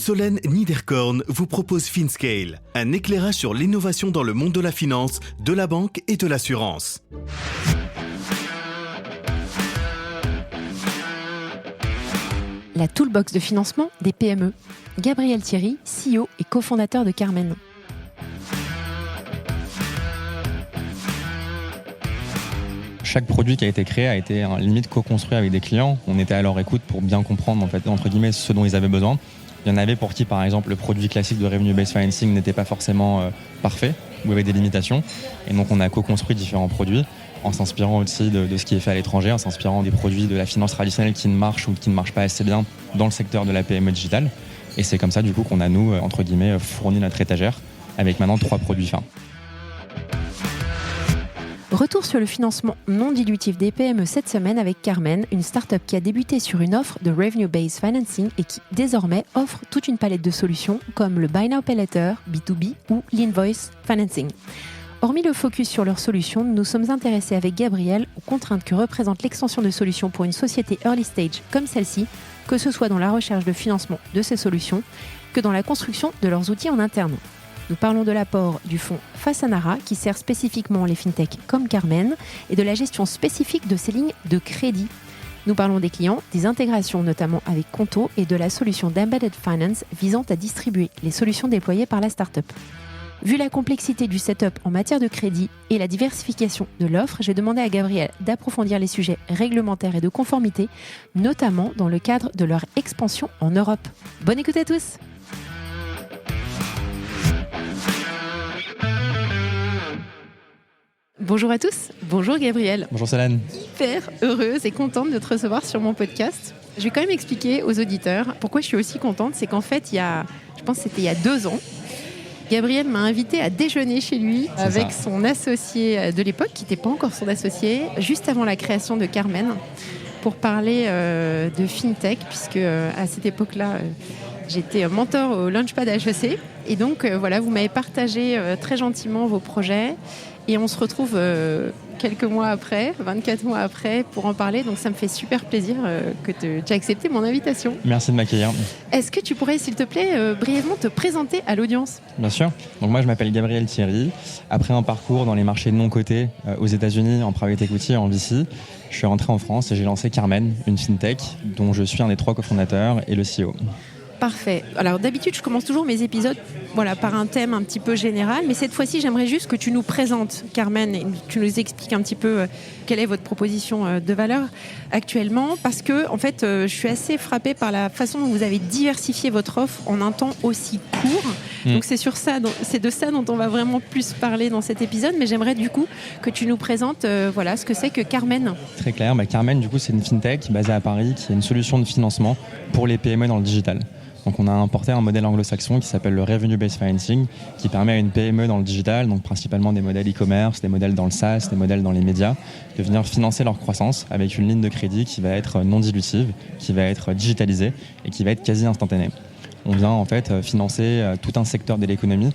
Solène Niederkorn vous propose FinScale, un éclairage sur l'innovation dans le monde de la finance, de la banque et de l'assurance. La toolbox de financement des PME. Gabriel Thierry, CEO et cofondateur de Carmen. Chaque produit qui a été créé a été limite co-construit avec des clients. On était à leur écoute pour bien comprendre en fait, entre guillemets, ce dont ils avaient besoin. Il y en avait pour qui, par exemple, le produit classique de Revenue-Based Financing n'était pas forcément parfait, ou avait des limitations. Et donc on a co-construit différents produits en s'inspirant aussi de ce qui est fait à l'étranger, en s'inspirant des produits de la finance traditionnelle qui ne marchent ou qui ne marchent pas assez bien dans le secteur de la PME digitale. Et c'est comme ça du coup qu'on a, nous, entre guillemets, fourni notre étagère avec maintenant 3 produits fins. Retour sur le financement non dilutif des PME cette semaine avec Carmen, une start-up qui a débuté sur une offre de Revenue-Based Financing et qui désormais offre toute une palette de solutions comme le Buy Now Pay Later, B2B ou l'Invoice Financing. Hormis le focus sur leurs solutions, nous nous sommes intéressés avec Gabriel aux contraintes que représente l'extension de solutions pour une société early stage comme celle-ci, que ce soit dans la recherche de financement de ces solutions que dans la construction de leurs outils en interne. Nous parlons de l'apport du fonds Fasanara qui sert spécifiquement les fintechs comme Carmen et de la gestion spécifique de ces lignes de crédit. Nous parlons des clients, des intégrations notamment avec Conto et de la solution d'Embedded Finance visant à distribuer les solutions déployées par la start-up. Vu la complexité du setup en matière de crédit et la diversification de l'offre, j'ai demandé à Gabriel d'approfondir les sujets réglementaires et de conformité, notamment dans le cadre de leur expansion en Europe. Bonne écoute à tous! Bonjour à tous, bonjour Gabriel. Bonjour Solène. Hyper heureuse et contente de te recevoir sur mon podcast. Je vais quand même expliquer aux auditeurs pourquoi je suis aussi contente. C'est qu'en fait, je pense que c'était il y a 2 ans, Gabriel m'a invité à déjeuner chez lui avec son associé de l'époque, qui n'était pas encore son associé, juste avant la création de Carmen, pour parler de FinTech, puisque à cette époque-là, j'étais mentor au Launchpad HEC. Et donc, voilà, vous m'avez partagé très gentiment vos projets. Et on se retrouve quelques mois après, 24 mois après, pour en parler. Donc ça me fait super plaisir que tu aies accepté mon invitation. Merci de m'accueillir. Est-ce que tu pourrais, s'il te plaît, brièvement te présenter à l'audience ? Bien sûr. Donc moi, je m'appelle Gabriel Thierry. Après un parcours dans les marchés non cotés aux États-Unis en private equity et en VC, je suis rentré en France et j'ai lancé Carmen, une fintech dont je suis un des 3 cofondateurs et le CEO. Parfait. Alors d'habitude, je commence toujours mes épisodes par un thème un petit peu général, mais cette fois-ci, j'aimerais juste que tu nous présentes, Carmen, et tu nous expliques un petit peu quelle est votre proposition de valeur actuellement, parce que en fait, je suis assez frappée par la façon dont vous avez diversifié votre offre en un temps aussi court. Donc c'est de ça dont on va vraiment plus parler dans cet épisode, mais j'aimerais du coup que tu nous présentes ce que c'est que Carmen. Très clair. Carmen, du coup, c'est une fintech basée à Paris qui est une solution de financement pour les PME dans le digital. Donc on a importé un modèle anglo-saxon qui s'appelle le Revenue-Based Financing, qui permet à une PME dans le digital, donc principalement des modèles e-commerce, des modèles dans le SaaS, des modèles dans les médias, de venir financer leur croissance avec une ligne de crédit qui va être non dilutive, qui va être digitalisée et qui va être quasi instantanée. On vient en fait financer tout un secteur de l'économie,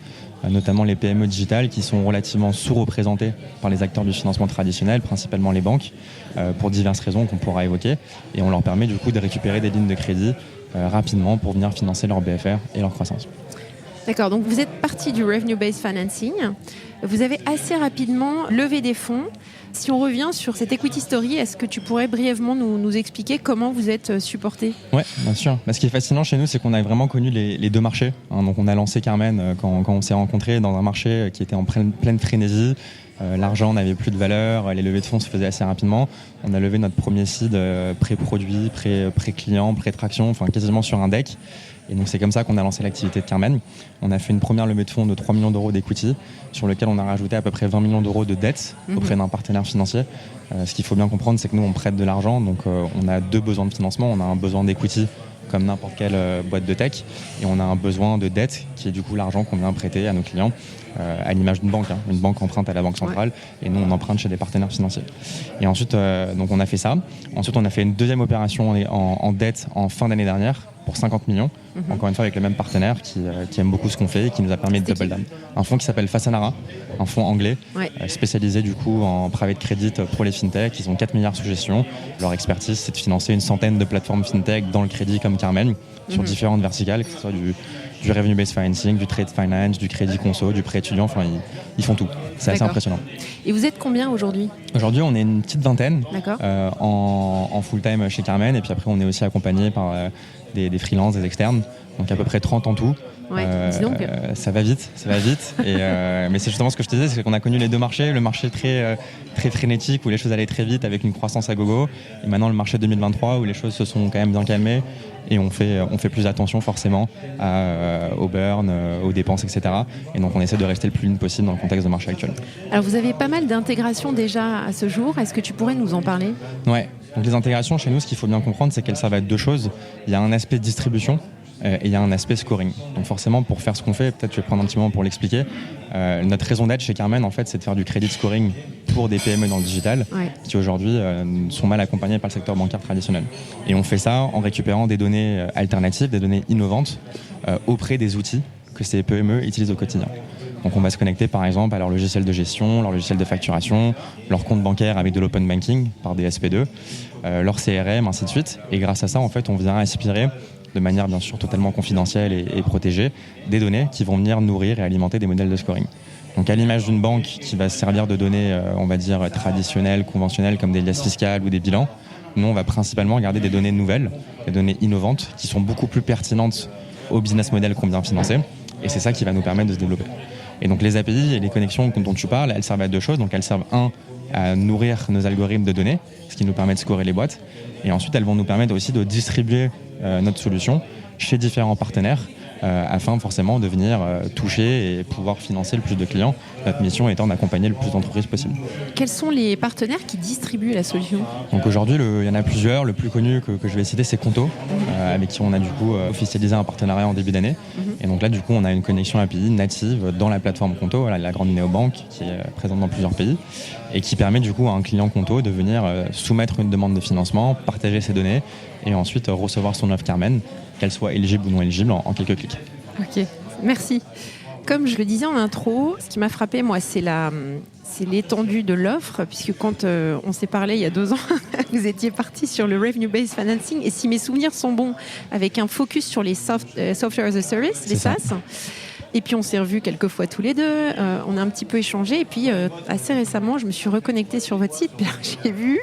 notamment les PME digitales qui sont relativement sous-représentées par les acteurs du financement traditionnel, principalement les banques, pour diverses raisons qu'on pourra évoquer. Et on leur permet du coup de récupérer des lignes de crédit rapidement pour venir financer leur BFR et leur croissance. D'accord, donc vous êtes parti du Revenue-Based Financing. Vous avez assez rapidement levé des fonds. Si on revient sur cette equity story, est-ce que tu pourrais brièvement nous expliquer comment vous êtes supporté ? Oui, bien sûr. Ce qui est fascinant chez nous, c'est qu'on a vraiment connu les 2 marchés. Donc on a lancé Carmen quand on s'est rencontrés dans un marché qui était en pleine frénésie. L'argent n'avait plus de valeur, les levées de fonds se faisaient assez rapidement. On a levé notre premier seed pré-produit, pré-client, pré-traction, quasiment sur un deck. Et donc c'est comme ça qu'on a lancé l'activité de Carmen. On a fait une première levée de fonds de 3 millions d'euros d'equity, sur lequel on a rajouté à peu près 20 millions d'euros de dette auprès d'un partenaire financier. Ce qu'il faut bien comprendre, c'est que nous on prête de l'argent, donc on a 2 besoins de financement. On a un besoin d'equity comme n'importe quelle boîte de tech, et on a un besoin de dette qui est du coup l'argent qu'on vient prêter à nos clients, à l'image d'une banque. Une banque emprunte à la banque centrale, et nous on emprunte chez des partenaires financiers. Et ensuite, donc on a fait ça. Ensuite, on a fait une deuxième opération en dette en fin d'année dernière pour 50 millions, encore une fois avec le même partenaire qui aime beaucoup ce qu'on fait et qui nous a permis de double down. Un fonds qui s'appelle Fasanara, un fonds anglais spécialisé du coup en private credit pour les fintech. Ils ont 4 milliards sous gestion. Leur expertise, c'est de financer une centaine de plateformes fintech dans le crédit comme Carmen sur différentes verticales, que ce soit du revenue-based financing, du trade finance, du crédit conso, du prêt étudiant, enfin ils font tout. C'est assez impressionnant. Et vous êtes combien aujourd'hui ? Aujourd'hui, on est une petite vingtaine en full-time chez Carmen, et puis après on est aussi accompagné par des freelances, des externes, donc à peu près 30 en tout. Ça va vite. Mais c'est justement ce que je te disais, c'est qu'on a connu les deux marchés, le marché très frénétique où les choses allaient très vite avec une croissance à gogo, et maintenant le marché 2023 où les choses se sont quand même bien calmées et on fait plus attention forcément au burn, aux dépenses, etc. Et donc on essaie de rester le plus lean possible dans le contexte de marché actuel. Alors vous avez pas mal d'intégrations déjà à ce jour, est-ce que tu pourrais nous en parler ? Ouais, donc les intégrations chez nous, ce qu'il faut bien comprendre, c'est qu'elles servent à deux choses. Il y a un aspect distribution, et il y a un aspect scoring. Donc forcément, pour faire ce qu'on fait, peut-être je vais prendre un petit moment pour l'expliquer. Notre raison d'être chez Carmen, en fait, c'est de faire du credit scoring pour des PME dans le digital, qui aujourd'hui sont mal accompagnés par le secteur bancaire traditionnel. Et on fait ça en récupérant des données alternatives, des données innovantes, auprès des outils que ces PME utilisent au quotidien. Donc on va se connecter par exemple à leur logiciel de gestion, leur logiciel de facturation, leur compte bancaire avec de l'open banking par des SP2, leur CRM, ainsi de suite. Et grâce à ça, en fait, on vient aspirer de manière bien sûr totalement confidentielle et protégée, des données qui vont venir nourrir et alimenter des modèles de scoring. Donc à l'image d'une banque qui va se servir de données, on va dire, traditionnelles, conventionnelles, comme des liasses fiscales ou des bilans, nous on va principalement regarder des données nouvelles, des données innovantes, qui sont beaucoup plus pertinentes au business model qu'on vient financer, et c'est ça qui va nous permettre de se développer. Et donc les API et les connexions dont tu parles, elles servent à deux choses. Donc elles servent, à nourrir nos algorithmes de données, ce qui nous permet de scorer les boîtes, et ensuite elles vont nous permettre aussi de distribuer notre solution chez différents partenaires afin forcément de venir toucher et pouvoir financer le plus de clients. Notre mission étant d'accompagner le plus d'entreprises possible. Quels sont les partenaires qui distribuent la solution ? Donc aujourd'hui, il y en a plusieurs. Le plus connu que je vais citer, c'est Conto, avec qui on a du coup officialisé un partenariat en début d'année. Et donc là, du coup, on a une connexion API native dans la plateforme Conto, la grande néobanque qui est présente dans plusieurs pays et qui permet du coup à un client Conto de venir soumettre une demande de financement, partager ses données et ensuite recevoir son offre Carmen, qu'elle soit éligible ou non éligible en quelques clics. Ok, merci. Comme je le disais en intro, ce qui m'a frappé, moi, c'est l'étendue de l'offre, puisque quand on s'est parlé il y a 2 ans, vous étiez parti sur le revenue-based financing, et si mes souvenirs sont bons, avec un focus sur les software as a service, les SaaS. Et puis on s'est revus quelques fois tous les deux, on a un petit peu échangé, et puis assez récemment, je me suis reconnectée sur votre site, puis là, j'ai vu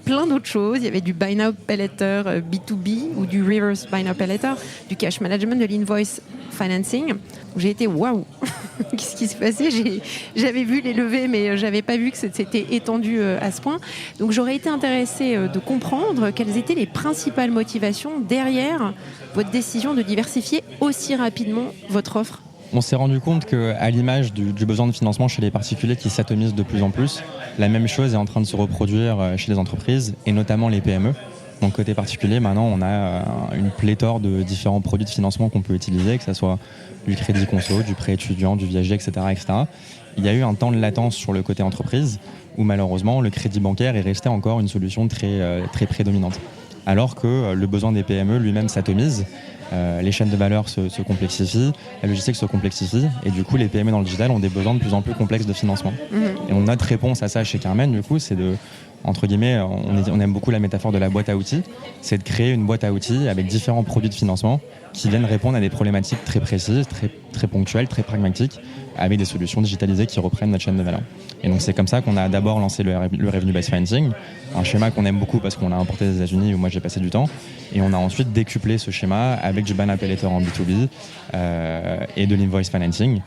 plein d'autres choses. Il y avait du Buy Now Pay Later B2B ou du Reverse Buy Now Pay Later, du cash management, de l'invoice financing. J'ai été waouh, qu'est-ce qui se passait ? J'avais vu les levées, mais j'avais pas vu que c'était étendu à ce point. Donc j'aurais été intéressée de comprendre quelles étaient les principales motivations derrière votre décision de diversifier aussi rapidement votre offre. On s'est rendu compte qu'à l'image du besoin de financement chez les particuliers qui s'atomisent de plus en plus, la même chose est en train de se reproduire chez les entreprises et notamment les PME. Donc côté particulier, maintenant on a une pléthore de différents produits de financement qu'on peut utiliser, que ce soit du crédit conso, du prêt étudiant, du viager, etc., etc. Il y a eu un temps de latence sur le côté entreprise où malheureusement le crédit bancaire est resté encore une solution très prédominante. Alors que le besoin des PME lui-même s'atomise, les chaînes de valeur se complexifient, la logistique se complexifie et du coup les PME dans le digital ont des besoins de plus en plus complexes de financement. Et notre réponse à ça chez Carmen, du coup, c'est de, entre guillemets, on aime beaucoup la métaphore de la boîte à outils, c'est de créer une boîte à outils avec différents produits de financement qui viennent répondre à des problématiques très précises, très ponctuelles, très pragmatiques, avec des solutions digitalisées qui reprennent notre chaîne de valeur. Et donc c'est comme ça qu'on a d'abord lancé le revenue-based financing, un schéma qu'on aime beaucoup parce qu'on l'a importé des États-Unis où moi j'ai passé du temps, et on a ensuite décuplé ce schéma avec du Buy Now Pay Later en B2B et de l'invoice financing,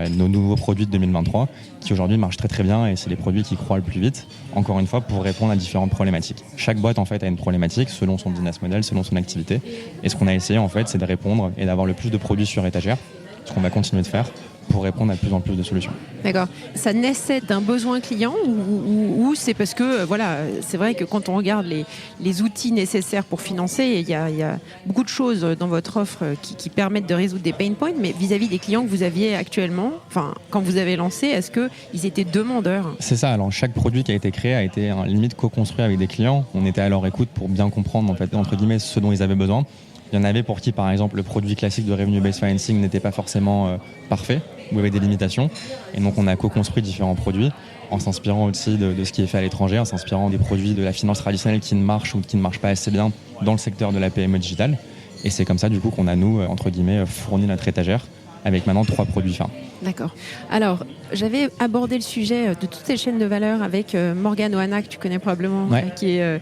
nos nouveaux produits de 2023 qui aujourd'hui marchent très bien et c'est les produits qui croient le plus vite, encore une fois pour répondre à différentes problématiques. Chaque boîte en fait a une problématique selon son business model, selon son activité, et ce qu'on a essayé en fait c'est de répondre et d'avoir le plus de produits sur étagère, ce qu'on va continuer de faire pour répondre à plus en plus de solutions. D'accord. Ça naissait d'un besoin client ou c'est parce que, voilà, c'est vrai que quand on regarde les outils nécessaires pour financer, il y a beaucoup de choses dans votre offre qui permettent de résoudre des pain points, mais vis-à-vis des clients que vous aviez actuellement, enfin, quand vous avez lancé, est-ce qu'ils étaient demandeurs ? C'est ça. Alors, chaque produit qui a été créé a été limite co-construit avec des clients. On était à leur écoute pour bien comprendre, en fait, entre guillemets, ce dont ils avaient besoin. Il y en avait pour qui, par exemple, le produit classique de revenue-based financing n'était pas forcément parfait, ou il y avait des limitations. Et donc, on a co-construit différents produits en s'inspirant aussi de ce qui est fait à l'étranger, en s'inspirant des produits de la finance traditionnelle qui ne marchent ou qui ne marchent pas assez bien dans le secteur de la PME digitale. Et c'est comme ça, du coup, qu'on a, nous, entre guillemets, fourni notre étagère avec maintenant 3 produits phares. D'accord. Alors, j'avais abordé le sujet de toutes ces chaînes de valeur avec Morgane Ohana, que tu connais probablement, qui est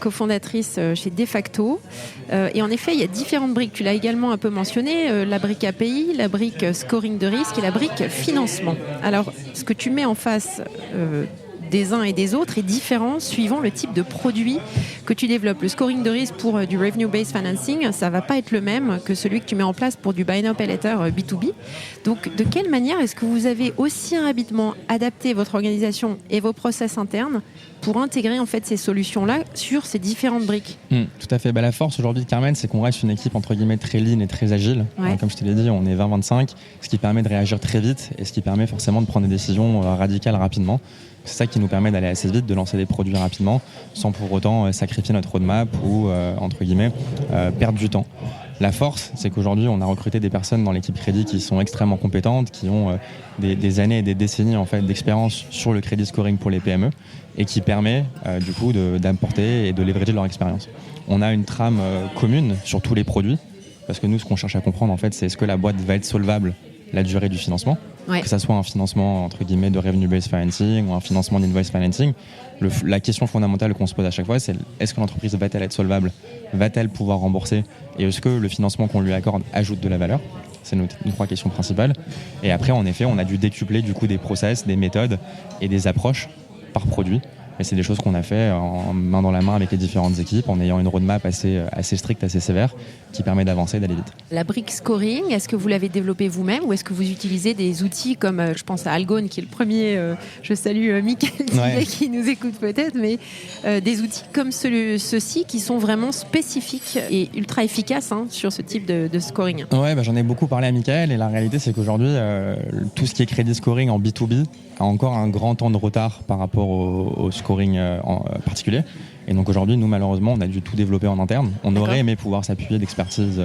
cofondatrice chez Defacto. Et en effet, il y a différentes briques. Tu l'as également un peu mentionné, la brique API, la brique scoring de risque et la brique financement. Alors, ce que tu mets en face des uns et des autres est différent suivant le type de produit que tu développes. Le scoring de risque pour du revenue-based financing, ça ne va pas être le même que celui que tu mets en place pour du buy now pay later B2B. Donc, de quelle manière est-ce que vous avez aussi rapidement adapté votre organisation et vos process internes pour intégrer en fait ces solutions-là sur ces différentes briques? Tout à fait. La force aujourd'hui de Carmen, c'est qu'on reste une équipe entre guillemets très lean et très agile. Comme je te l'ai dit, on est 20-25, ce qui permet de réagir très vite et ce qui permet forcément de prendre des décisions radicales rapidement. C'est ça qui nous permet d'aller assez vite, de lancer des produits rapidement, sans pour autant sacrifier notre roadmap ou, entre guillemets, perdre du temps. La force, c'est qu'aujourd'hui, on a recruté des personnes dans l'équipe crédit qui sont extrêmement compétentes, qui ont des années et des décennies en fait, d'expérience sur le crédit scoring pour les PME et qui permet du coup d'apporter et de leverager leur expérience. On a une trame commune sur tous les produits, parce que nous, ce qu'on cherche à comprendre, en fait, c'est est-ce que la boîte va être solvable la durée du financement, que ça soit un financement entre guillemets de revenue-based financing ou un financement d'invoice financing. La question fondamentale qu'on se pose à chaque fois, c'est est-ce que l'entreprise va-t-elle être solvable, va-t-elle pouvoir rembourser, et est-ce que le financement qu'on lui accorde ajoute de la valeur? C'est nos 3 questions principales. Et après, en effet, on a dû décupler du coup des process, des méthodes et des approches par produit. Mais c'est des choses qu'on a fait en main dans la main avec les différentes équipes, en ayant une roadmap assez stricte, assez sévère, qui permet d'avancer et d'aller vite. La brique scoring, est-ce que vous l'avez développée vous-même ou est-ce que vous utilisez des outils comme, je pense à Algone, qui est le premier, je salue Mickaël qui nous écoute peut-être, mais des outils comme ceux-ci qui sont vraiment spécifiques et ultra efficaces sur ce type de scoring? J'en ai beaucoup parlé à Mickaël et la réalité c'est qu'aujourd'hui, tout ce qui est crédit scoring en B2B a encore un grand temps de retard par rapport au scoring en particulier. Et donc aujourd'hui, nous malheureusement, on a dû tout développer en interne. On aurait aimé pouvoir s'appuyer d'expertise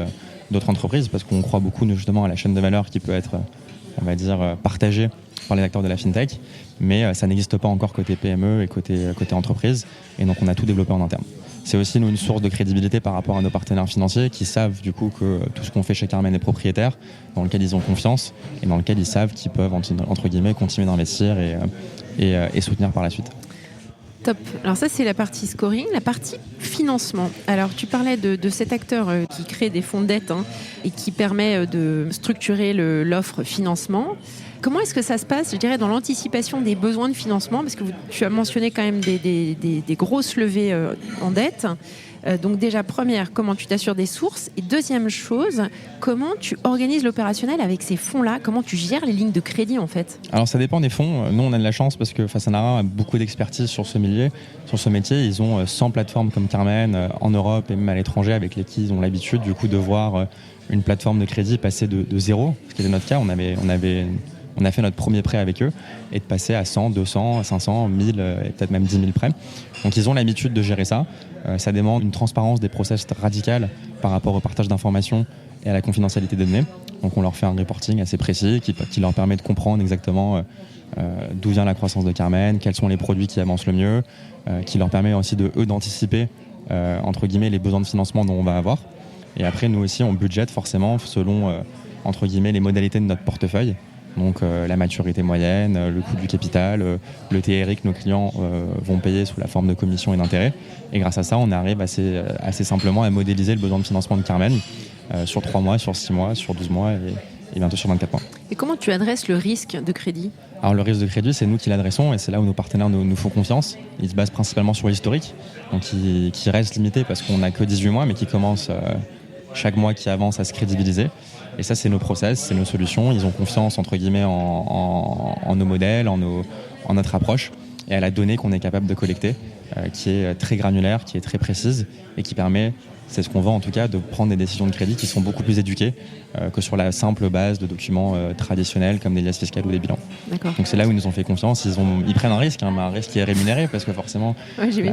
d'autres entreprises parce qu'on croit beaucoup justement à la chaîne de valeur qui peut être, on va dire, partagée par les acteurs de la fintech. Mais ça n'existe pas encore côté PME et côté entreprise. Et donc on a tout développé en interne. C'est aussi nous, une source de crédibilité par rapport à nos partenaires financiers qui savent du coup que tout ce qu'on fait chez Carmen est propriétaire, dans lequel ils ont confiance et dans lequel ils savent qu'ils peuvent entre guillemets continuer d'investir et soutenir par la suite. Top. Alors ça, c'est la partie scoring. La partie financement. Alors, tu parlais de cet acteur qui crée des fonds de dette et qui permet de structurer l'offre financement. Comment est-ce que ça se passe, je dirais, dans l'anticipation des besoins de financement? Parce que tu as mentionné quand même des grosses levées en dette. Donc déjà, première, comment tu t'assures des sources? Et deuxième chose, comment tu organises l'opérationnel avec ces fonds-là? Comment tu gères les lignes de crédit en fait? Alors ça dépend des fonds. Nous, on a de la chance parce que Fasanara a beaucoup d'expertise sur ce métier. Ils ont 100 plateformes comme Carmen en Europe et même à l'étranger avec lesquelles ils ont l'habitude du coup de voir une plateforme de crédit passer de zéro, ce qui était notre cas. On a fait notre premier prêt avec eux et de passer à 100, 200, 500, 1000 et peut-être même 10 000 prêts. Donc ils ont l'habitude de gérer ça. Ça demande une transparence des process radicale par rapport au partage d'informations et à la confidentialité des données. Donc on leur fait un reporting assez précis qui leur permet de comprendre exactement d'où vient la croissance de Carmen, quels sont les produits qui avancent le mieux, qui leur permet aussi d'anticiper entre guillemets les besoins de financement dont on va avoir. Et après nous aussi on budgète forcément selon entre guillemets les modalités de notre portefeuille. Donc la maturité moyenne, le coût du capital, le TRI que nos clients vont payer sous la forme de commissions et d'intérêts. Et grâce à ça, on arrive assez simplement à modéliser le besoin de financement de Carmen sur 3 mois, sur 6 mois, sur 12 mois et bientôt sur 24 mois. Et comment tu adresses le risque de crédit? Alors le risque de crédit, c'est nous qui l'adressons et c'est là où nos partenaires nous font confiance. Ils se basent principalement sur l'historique, donc qui reste limité parce qu'on n'a que 18 mois, mais qui commence chaque mois qui avance à se crédibiliser. Et ça, c'est nos process, c'est nos solutions. Ils ont confiance, entre guillemets, en nos modèles, en notre approche et à la donnée qu'on est capable de collecter, qui est très granulaire, qui est très précise et qui permet, c'est ce qu'on vend en tout cas, de prendre des décisions de crédit qui sont beaucoup plus éduquées que sur la simple base de documents traditionnels comme des liasses fiscales ou des bilans. D'accord. Donc c'est là où ils nous ont fait confiance. Ils prennent un risque, mais un risque qui est rémunéré parce que forcément,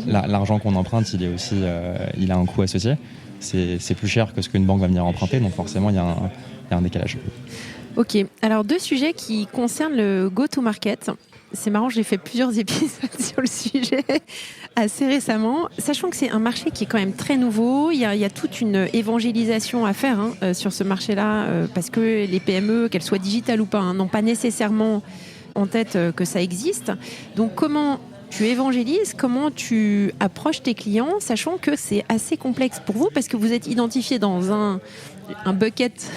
l'argent qu'on emprunte, il a un coût associé. c'est plus cher que ce qu'une banque va venir emprunter, donc forcément il y a un décalage. Ok, alors 2 sujets qui concernent le go-to-market. C'est marrant, j'ai fait plusieurs épisodes sur le sujet assez récemment, sachant que c'est un marché qui est quand même très nouveau. Il y a toute une évangélisation à faire sur ce marché-là, parce que les PME, qu'elles soient digitales ou pas, n'ont pas nécessairement en tête que ça existe. Donc comment tu évangélises, comment tu approches tes clients, sachant que c'est assez complexe pour vous, parce que vous êtes identifié dans un bucket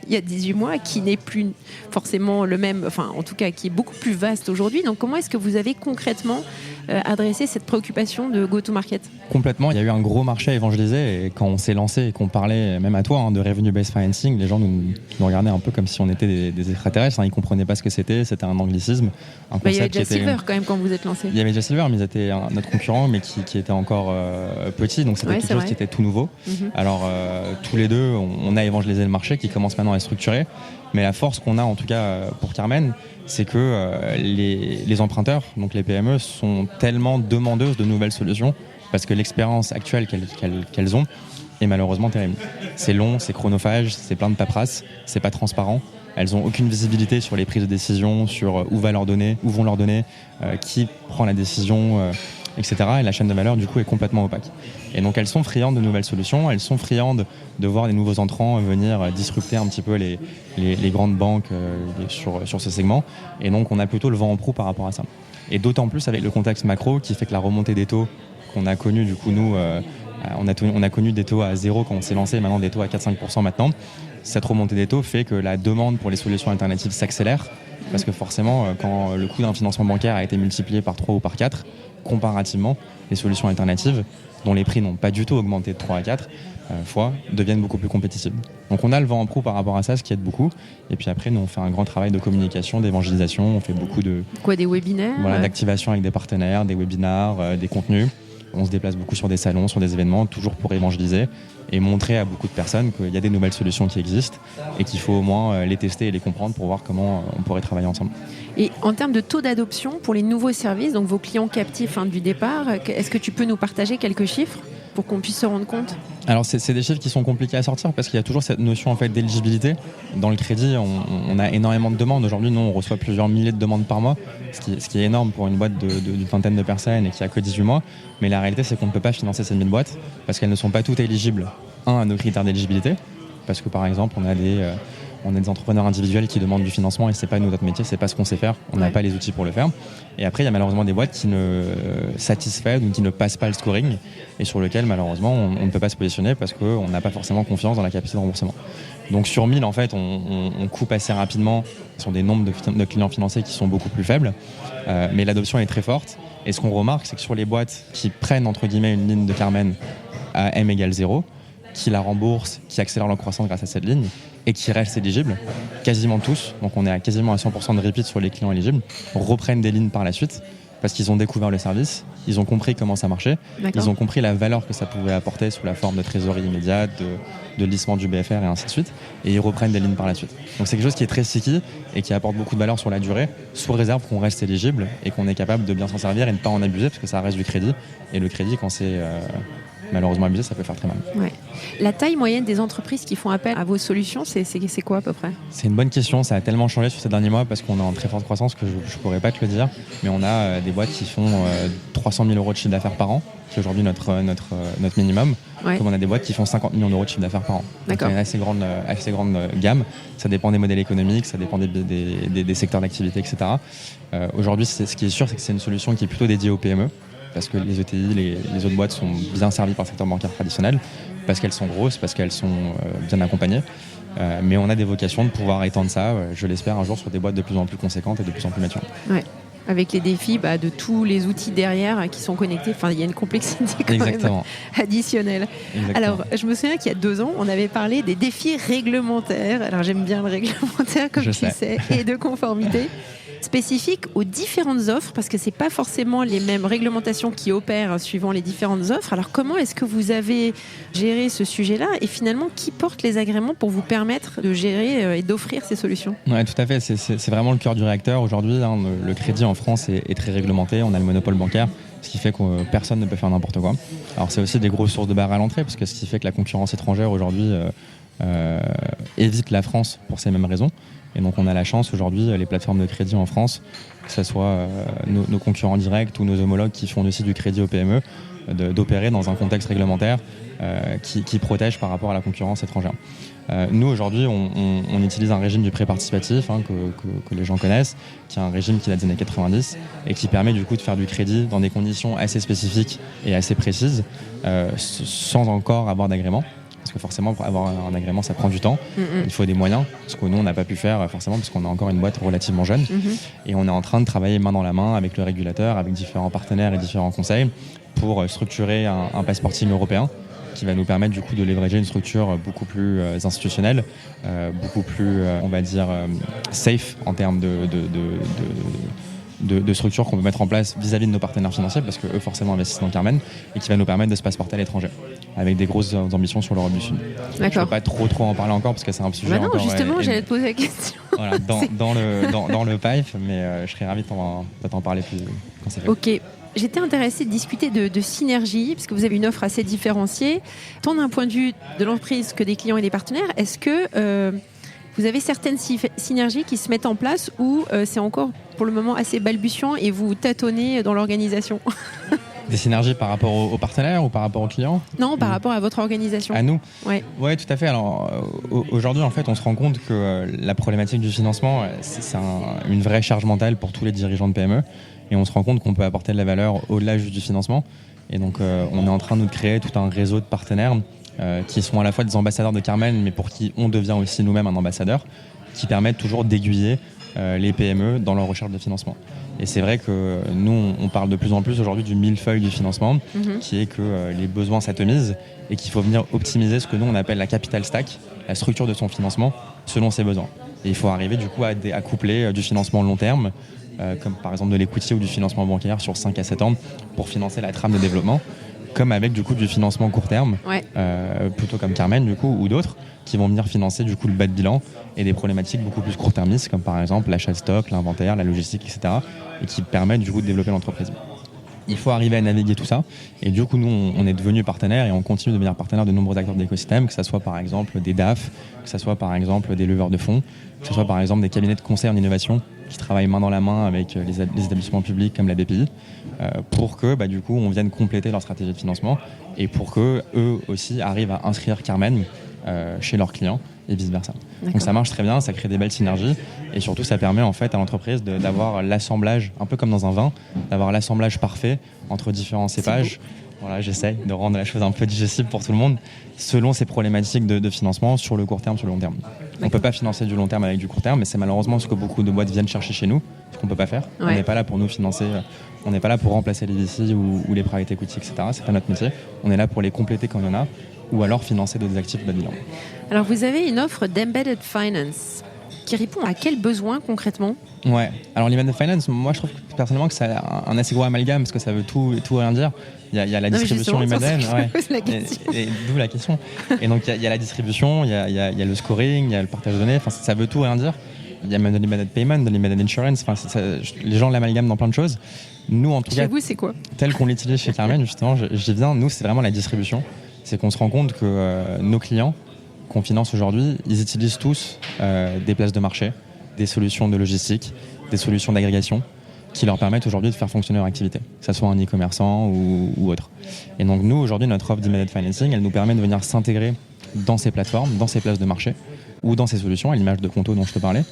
il y a 18 mois qui n'est plus forcément le même, enfin en tout cas qui est beaucoup plus vaste aujourd'hui. Donc comment est-ce que vous avez concrètement adressé cette préoccupation de go-to-market ? Complètement, il y a eu un gros marché à évangéliser, et quand on s'est lancé et qu'on parlait même à toi de revenue-based financing, les gens nous regardaient un peu comme si on était des extraterrestres, ils ne comprenaient pas ce que c'était un anglicisme. Il y avait déjà Silver quand même quand vous êtes lancé. Il y avait déjà Silver, mais ils étaient notre concurrent, mais qui était encore petit, donc c'était quelque chose qui était tout nouveau. Alors tous les deux, on a évangélisé le marché qui commence maintenant à être structuré, mais la force qu'on a en tout cas pour Carmen, c'est que les emprunteurs, donc les PME, sont tellement demandeuses de nouvelles solutions parce que l'expérience actuelle qu'elles ont est malheureusement terrible. C'est long, c'est chronophage, c'est plein de paperasse, c'est pas transparent. Elles n'ont aucune visibilité sur les prises de décision, sur où vont leur donner, qui prend la décision, etc. Et la chaîne de valeur, du coup, est complètement opaque. Et donc, elles sont friandes de nouvelles solutions, elles sont friandes de voir des nouveaux entrants venir disrupter un petit peu les grandes banques sur ce segment. Et donc, on a plutôt le vent en proue par rapport à ça. Et d'autant plus avec le contexte macro qui fait que la remontée des taux qu'on a connue, du coup, nous, on a connu des taux à 0 quand on s'est lancé, maintenant des taux à 4-5% maintenant. Cette remontée des taux fait que la demande pour les solutions alternatives s'accélère, parce que forcément, quand le coût d'un financement bancaire a été multiplié par 3 ou par 4, comparativement, les solutions alternatives, dont les prix n'ont pas du tout augmenté de 3 à 4 fois, deviennent beaucoup plus compétitives. Donc on a le vent en proue par rapport à ça, ce qui aide beaucoup. Et puis après, nous, on fait un grand travail de communication, d'évangélisation, on fait beaucoup de... Des webinaires d'activation avec des partenaires, des webinars, des contenus. On se déplace beaucoup sur des salons, sur des événements, toujours pour évangéliser et montrer à beaucoup de personnes qu'il y a des nouvelles solutions qui existent et qu'il faut au moins les tester et les comprendre pour voir comment on pourrait travailler ensemble. Et en termes de taux d'adoption pour les nouveaux services, donc vos clients captifs du départ, est-ce que tu peux nous partager quelques chiffres pour qu'on puisse se rendre compte ? Alors c'est des chiffres qui sont compliqués à sortir parce qu'il y a toujours cette notion d'éligibilité. Dans le crédit, on a énormément de demandes. Aujourd'hui, nous, on reçoit plusieurs milliers de demandes par mois, ce qui est énorme pour une boîte d'une vingtaine de personnes et qui a que 18 mois. Mais la réalité, c'est qu'on ne peut pas financer ces 1000 boîtes parce qu'elles ne sont pas toutes éligibles, à nos critères d'éligibilité. Parce que par exemple, on a des entrepreneurs individuels qui demandent du financement et c'est pas notre métier, c'est pas ce qu'on sait faire, on n'a pas les outils pour le faire. Et après, il y a malheureusement des boîtes qui ne satisfont ou qui ne passent pas le scoring et sur lequel malheureusement on ne peut pas se positionner parce qu'on n'a pas forcément confiance dans la capacité de remboursement. Donc sur 1000, en fait, on coupe assez rapidement sur des nombres de clients financés qui sont beaucoup plus faibles, mais l'adoption est très forte. Et ce qu'on remarque, c'est que sur les boîtes qui prennent entre guillemets une ligne de Carmen à M égale 0, qui la remboursent, qui accélèrent leur croissance grâce à cette ligne et qui restent éligibles, quasiment tous, donc on est quasiment à 100% de repeat sur les clients éligibles, reprennent des lignes par la suite parce qu'ils ont découvert le service, ils ont compris comment ça marchait, ils ont compris la valeur que ça pouvait apporter sous la forme de trésorerie immédiate, de lissement du BFR et ainsi de suite, et ils reprennent des lignes par la suite. Donc c'est quelque chose qui est très sticky et qui apporte beaucoup de valeur sur la durée, sous réserve qu'on reste éligible et qu'on est capable de bien s'en servir et de ne pas en abuser parce que ça reste du crédit, et le crédit quand c'est malheureusement abusé, ça peut faire très mal. Ouais. La taille moyenne des entreprises qui font appel à vos solutions, c'est quoi à peu près ? C'est une bonne question, ça a tellement changé sur ces derniers mois parce qu'on est en très forte croissance que je ne pourrais pas te le dire, mais on a des boîtes qui font 300 000 euros de chiffre d'affaires par an, qui est aujourd'hui notre minimum, comme on a des boîtes qui font 50 millions d'euros de chiffre d'affaires par an. Donc il y a une assez grande gamme, ça dépend des modèles économiques, ça dépend des secteurs d'activité, etc. Aujourd'hui, ce qui est sûr, c'est que c'est une solution qui est plutôt dédiée aux PME, parce que les ETI, les autres boîtes sont bien servies par le secteur bancaire traditionnel, parce qu'elles sont grosses, parce qu'elles sont bien accompagnées. Mais on a des vocations de pouvoir étendre ça, je l'espère, un jour sur des boîtes de plus en plus conséquentes et de plus en plus matures. Ouais. Avec les défis de tous les outils derrière qui sont connectés. Enfin, il y a une complexité quand même additionnelle. Exactement. Alors, je me souviens qu'il y a 2 ans, on avait parlé des défis réglementaires. Alors, j'aime bien le réglementaire, comme tu sais, et de conformité. Spécifique aux différentes offres, parce que c'est pas forcément les mêmes réglementations qui opèrent suivant les différentes offres. Alors comment est-ce que vous avez géré ce sujet-là et finalement qui porte les agréments pour vous permettre de gérer et d'offrir ces solutions ? Oui, tout à fait, c'est vraiment le cœur du réacteur aujourd'hui. Le crédit en France est très réglementé, on a le monopole bancaire ce qui fait que personne ne peut faire n'importe quoi. Alors c'est aussi des grosses sources de barrières à l'entrée, parce que ce qui fait que la concurrence étrangère aujourd'hui évite la France pour ces mêmes raisons. Et donc on a la chance aujourd'hui, les plateformes de crédit en France, que ce soit nos concurrents directs ou nos homologues qui font aussi du crédit aux PME, d'opérer dans un contexte réglementaire qui protège par rapport à la concurrence étrangère. Nous aujourd'hui on utilise un régime du prêt participatif que les gens connaissent, qui est un régime qui date des années 90 et qui permet du coup de faire du crédit dans des conditions assez spécifiques et assez précises, sans encore avoir d'agrément. Parce que forcément, pour avoir un agrément, ça prend du temps. Il faut des moyens, ce que nous, on n'a pas pu faire forcément, parce qu'on a encore une boîte relativement jeune. Et on est en train de travailler main dans la main avec le régulateur, avec différents partenaires et différents conseils pour structurer un passeporting européen qui va nous permettre du coup de leverager une structure beaucoup plus institutionnelle, beaucoup plus, on va dire, safe en termes de structures qu'on peut mettre en place vis-à-vis de nos partenaires financiers, parce qu'eux forcément investissent dans Carmen, et qui va nous permettre de se passeporter à l'étranger avec des grosses ambitions sur l'Europe du Sud. Je ne peux pas trop en parler encore parce que c'est un sujet non, encore... justement, j'allais te poser la question. Voilà, dans le pipe, mais je serais ravi de t'en parler plus quand c'est fait. Ok. J'étais intéressée de discuter de synergie, parce que vous avez une offre assez différenciée, tant d'un point de vue de l'entreprise que des clients et des partenaires. Est-ce que vous avez certaines synergies qui se mettent en place ou c'est encore pour le moment assez balbutiant et vous tâtonnez dans l'organisation? Des synergies par rapport aux partenaires ou par rapport aux clients? Non, par rapport à votre organisation. À nous? Ouais, tout à fait. Alors aujourd'hui, en fait, on se rend compte que la problématique du financement, c'est une vraie charge mentale pour tous les dirigeants de PME. Et on se rend compte qu'on peut apporter de la valeur au-delà juste du financement. Et donc, on est en train de créer tout un réseau de partenaires qui sont à la fois des ambassadeurs de Carmen, mais pour qui on devient aussi nous-mêmes un ambassadeur, qui permettent toujours d'aiguiller les PME dans leur recherche de financement. Et c'est vrai que nous, on parle de plus en plus aujourd'hui du millefeuille du financement, qui est que les besoins s'atomisent et qu'il faut venir optimiser ce que nous, on appelle la capital stack, la structure de son financement, selon ses besoins. Et il faut arriver du coup à coupler du financement long terme, comme par exemple de l'equity ou du financement bancaire sur 5 à 7 ans pour financer la trame de développement, comme avec du coup du financement court terme, plutôt comme Carmen du coup ou d'autres qui vont venir financer du coup le bas de bilan et des problématiques beaucoup plus court-termistes comme par exemple l'achat de stock, l'inventaire, la logistique, etc. et qui permettent du coup de développer l'entreprise. Il faut arriver à naviguer tout ça et du coup nous on est devenus partenaires et on continue de devenir partenaires de nombreux acteurs de l'écosystème, que ce soit par exemple des DAF, que ce soit par exemple des leveurs de fonds, que ce soit par exemple des cabinets de conseil en innovation qui travaillent main dans la main avec les établissements publics comme la BPI pour que du coup on vienne compléter leur stratégie de financement et pour que eux aussi arrivent à inscrire Carmen chez leurs clients et vice versa. D'accord. Donc ça marche très bien, ça crée des belles synergies et surtout ça permet en fait à l'entreprise d'avoir l'assemblage, un peu comme dans un vin, d'avoir l'assemblage parfait entre différents cépages. Voilà, j'essaye de rendre la chose un peu digestible pour tout le monde selon ces problématiques de financement sur le court terme, sur le long terme. On ne peut pas financer du long terme avec du court terme, mais c'est malheureusement ce que beaucoup de boîtes viennent chercher chez nous, ce qu'on ne peut pas faire. On n'est pas là pour nous financer, on n'est pas là pour remplacer les VC ou les private equity, etc. C'est pas notre métier. On est là pour les compléter quand il y en a, ou alors financer d'autres actifs bas de bilan. Alors vous avez une offre d'embedded finance qui répond à quel besoin concrètement? Ouais, alors l'embedded finance, moi je trouve personnellement que c'est un assez gros amalgame parce que ça veut tout et rien dire. Il y a la distribution embedded, et d'où la question. Et donc il y a la distribution, il y a le scoring, il y a le partage de données, enfin ça veut tout et rien dire. Il y a même de l'embedded payment, de l'embedded insurance, les gens l'amalgament dans plein de choses. Nous en tout cas, vous c'est quoi? Tel qu'on l'utilise chez Carmen, justement, j'y viens, nous c'est vraiment la distribution. C'est qu'on se rend compte que nos clients qu'on finance aujourd'hui, ils utilisent tous des places de marché, des solutions de logistique, des solutions d'agrégation qui leur permettent aujourd'hui de faire fonctionner leur activité, que ce soit un e-commerçant ou autre. Et donc nous, aujourd'hui, notre offre d'embedded financing, elle nous permet de venir s'intégrer dans ces plateformes, dans ces places de marché ou dans ces solutions, à l'image de Conto dont je te parlais,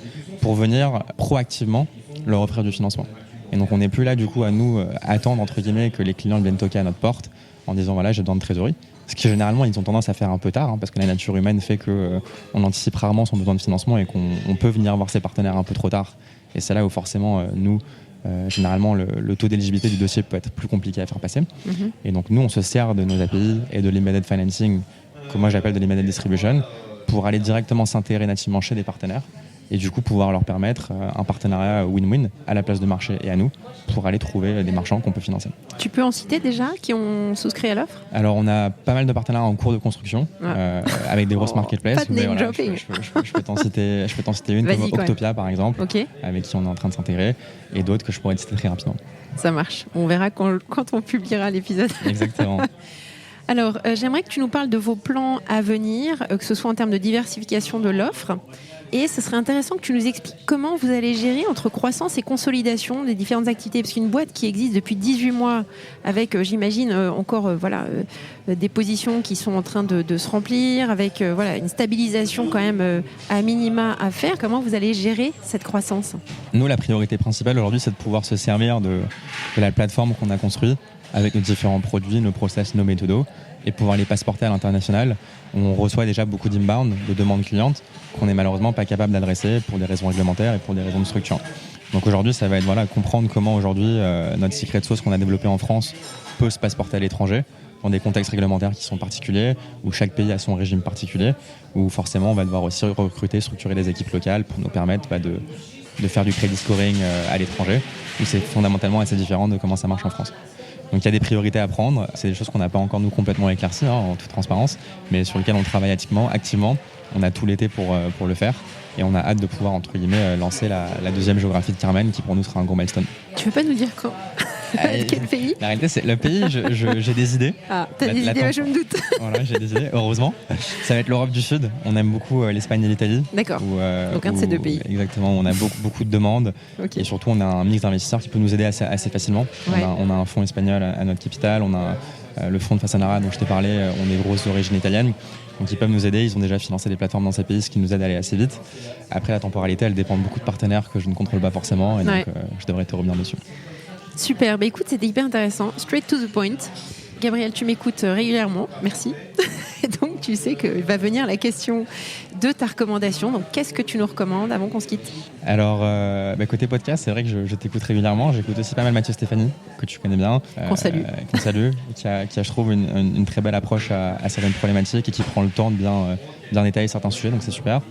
pour venir proactivement leur offrir du financement. Et donc on n'est plus là du coup à nous attendre entre guillemets que les clients viennent toquer à notre porte en disant voilà j'ai besoin de trésorerie. Ce qui généralement ils ont tendance à faire un peu tard parce que la nature humaine fait qu'on anticipe rarement son besoin de financement et qu'on peut venir voir ses partenaires un peu trop tard. Et c'est là où forcément nous, généralement le taux d'éligibilité du dossier peut être plus compliqué à faire passer. Et donc nous on se sert de nos API et de l'embedded financing que moi j'appelle de l'embedded distribution pour aller directement s'intégrer nativement chez des partenaires et du coup pouvoir leur permettre un partenariat win-win à la place de marché et à nous pour aller trouver des marchands qu'on peut financer. Tu peux en citer déjà qui ont souscrit à l'offre ? Alors on a pas mal de partenariats en cours de construction avec des grosses marketplaces. Pas de name dropping. Je peux t'en citer une comme Octopia par exemple, avec qui on est en train de s'intégrer, et d'autres que je pourrais te citer très rapidement. Ça marche. On verra quand on publiera l'épisode. Exactement. Alors, j'aimerais que tu nous parles de vos plans à venir, que ce soit en termes de diversification de l'offre. Et ce serait intéressant que tu nous expliques comment vous allez gérer entre croissance et consolidation des différentes activités. Parce qu'une boîte qui existe depuis 18 mois, avec, j'imagine, encore des positions qui sont en train de se remplir, avec une stabilisation quand même à minima à faire, comment vous allez gérer cette croissance ? Nous, la priorité principale aujourd'hui, c'est de pouvoir se servir de la plateforme qu'on a construite avec nos différents produits, nos process, nos méthodos, et pouvoir les passeporter à l'international. On reçoit déjà beaucoup d'inbound, de demandes clientes, qu'on n'est malheureusement pas capable d'adresser pour des raisons réglementaires et pour des raisons de structure. Donc aujourd'hui, ça va être comprendre comment aujourd'hui notre secret sauce qu'on a développé en France peut se passeporter à l'étranger, dans des contextes réglementaires qui sont particuliers, où chaque pays a son régime particulier, où forcément on va devoir aussi recruter, structurer des équipes locales pour nous permettre de faire du credit scoring à l'étranger, où c'est fondamentalement assez différent de comment ça marche en France. Donc il y a des priorités à prendre, c'est des choses qu'on n'a pas encore nous complètement éclaircies en toute transparence, mais sur lesquelles on travaille activement. On a tout l'été pour le faire, et on a hâte de pouvoir entre guillemets lancer la deuxième géographie de Carmen, qui pour nous sera un gros milestone. Tu veux pas nous dire quand ? Quel pays ? La réalité, c'est le pays, j'ai des idées. Ah, t'as des idées, je me doute. Voilà, j'ai des idées, heureusement. Ça va être l'Europe du Sud. On aime beaucoup l'Espagne et l'Italie. D'accord. Donc un de ces deux pays. Exactement, on a beaucoup de demandes. Okay. Et surtout, on a un mix d'investisseurs qui peut nous aider assez facilement. Ouais. On a un fonds espagnol à notre capital, on a le fonds de Fasanara dont je t'ai parlé, on est grosses d'origine italienne. Donc ils peuvent nous aider, ils ont déjà financé des plateformes dans ces pays, ce qui nous aide à aller assez vite. Après, la temporalité, elle dépend de beaucoup de partenaires que je ne contrôle pas forcément, et donc je devrais te revenir dessus. Super, écoute, c'était hyper intéressant. Straight to the point. Gabriel, tu m'écoutes régulièrement, merci. Et donc, tu sais que va venir la question de ta recommandation. Donc, qu'est-ce que tu nous recommandes avant qu'on se quitte ? Alors, côté podcast, c'est vrai que je t'écoute régulièrement. J'écoute aussi pas mal Mathieu Stéphanie, que tu connais bien. Qu'on salue. Qui a, je trouve, une très belle approche à certaines problématiques et qui prend le temps de bien détailler certains sujets, donc c'est super.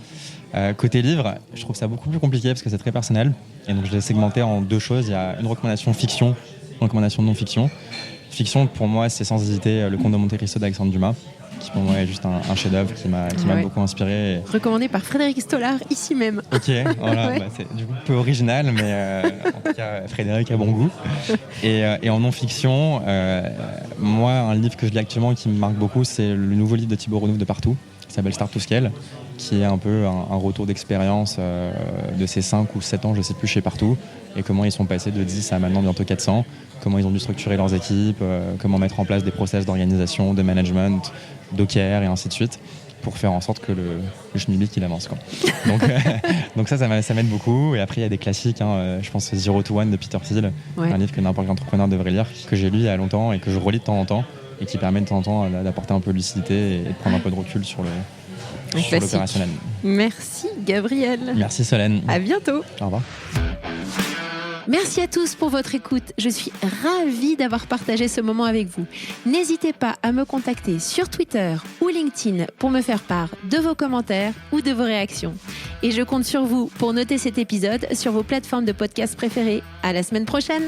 Côté livre, je trouve ça beaucoup plus compliqué parce que c'est très personnel. Et donc, je l'ai segmenté en deux choses. Il y a une recommandation fiction, une recommandation non-fiction. Fiction, pour moi, c'est sans hésiter Le Comte de Monte Cristo d'Alexandre Dumas, qui pour moi est juste un chef-d'œuvre qui m'a beaucoup inspiré. Recommandé par Frédéric Stollard, ici même. Ok, voilà, c'est du coup un peu original, mais en tout cas, Frédéric a bon goût. Et en non-fiction, moi, un livre que je lis actuellement qui me marque beaucoup, c'est le nouveau livre de Thibaut Renouf de Partout, qui s'appelle Start to Scale, qui est un peu un retour d'expérience de ces 5 ou 7 ans, je ne sais plus, chez Partout, et comment ils sont passés de 10 à maintenant bientôt 400, comment ils ont dû structurer leurs équipes, comment mettre en place des process d'organisation, de management, d'OKR et ainsi de suite, pour faire en sorte que le schmilblick il avance, quoi. Donc ça m'aide beaucoup. Et après il y a des classiques, je pense Zero to One de Peter Thiel, un livre que n'importe quel entrepreneur devrait lire, que j'ai lu il y a longtemps et que je relis de temps en temps, et qui permet de temps en temps d'apporter un peu de lucidité et de prendre un peu de recul sur l'opérationnel. Merci Gabriel. Merci Solène. À bientôt. Au revoir. Merci à tous pour votre écoute. Je suis ravie d'avoir partagé ce moment avec vous. N'hésitez pas à me contacter sur Twitter ou LinkedIn pour me faire part de vos commentaires ou de vos réactions. Et je compte sur vous pour noter cet épisode sur vos plateformes de podcast préférées. À la semaine prochaine.